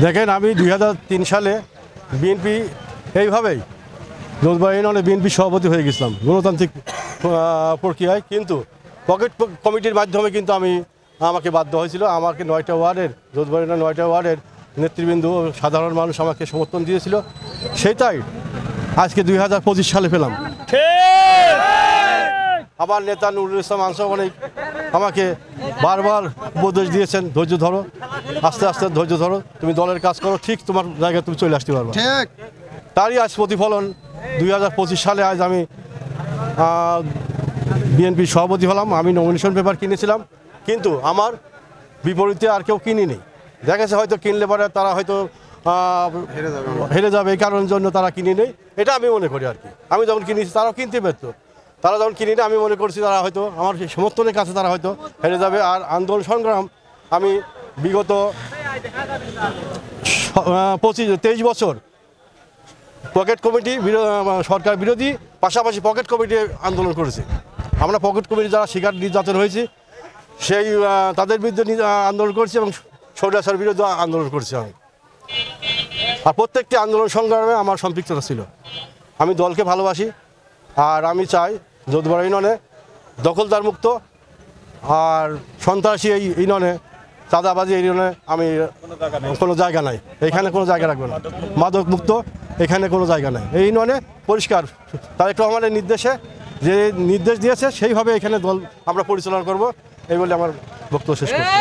দেখেন আমি 2003 সালে বিএনপি এইভাবেই জোসবাড়ি ইউনিয়নে বিএনপি সভাপতি হয়ে গেছিলাম গণতান্ত্রিক প্রক্রিয়ায়, কিন্তু পকেট কমিটির মাধ্যমে কিন্তু আমাকে বাধ্য হয়েছিল। আমাকে 9টা ওয়ার্ডের জোসবাড়ি ইউনিয়নের 9টা ওয়ার্ডের নেতৃবৃন্দ সাধারণ মানুষ আমাকে সমর্থন দিয়েছিল, সেটাই আজকে 2025 সালে পেলাম। আমার নেতা নুরুল ইসলাম আনসারী আমাকে বারবার উপদেশ দিয়েছেন, ধৈর্য ধরো, আস্তে আস্তে ধৈর্য ধরো, তুমি দলের কাজ করো, ঠিক তোমার জায়গায় তুমি চলে আসতে পারবে। তারই আজ প্রতিফলন 2025 সালে আজ আমি বিএনপি সভাপতি হলাম। আমি নমিনেশন পেপার কিনেছিলাম, কিন্তু আমার বিপরীতে আর কেউ কিনিনি। দেখেছে হয়তো কিনলে পরে তারা হয়তো হেরে যাবে, এই কারণের জন্য তারা কিনে নেই, এটা আমি মনে করি আর কি। আমি যখন কিনেছি তারাও কিনতে পারতো, তারা যখন কিনি না আমি মনে করছি তারা হয়তো আমার সমর্থনের কাছে তারা হয়তো হেরে যাবে। আর আন্দোলন সংগ্রাম আমি বিগত 23 বছর পকেট কমিটি সরকার বিরোধী পাশাপাশি পকেট কমিটি আন্দোলন করেছি। আমরা পকেট কমিটি যারা শিকার নির্যাতন হয়েছে সেই তাদের বিরুদ্ধে আন্দোলন করছি এবং স্বৈরাচার বিরুদ্ধে আন্দোলন করছি আমি। আর প্রত্যেকটি আন্দোলন সংগ্রামে আমার সম্পৃক্ততা ছিল। আমি দলকে ভালোবাসি, আর আমি চাই জোসবাড়ি ইউনিয়নে দখলদার মুক্ত আর সন্ত্রাসী এই ইউনিয়নে, চাঁদাবাজি এই ইউনিয়নে আমি কোনো জায়গা নাই, এখানে কোনো জায়গা রাখবো না। মাদক মুক্ত এখানে কোনো জায়গা নাই, এই ইউনিয়নে পরিষ্কার। তারেক রহমানের নির্দেশে যে নির্দেশ দিয়েছে সেইভাবে এখানে দল আমরা পরিচালনা করব, এই বলে আমার বক্তব্য শেষ করছি।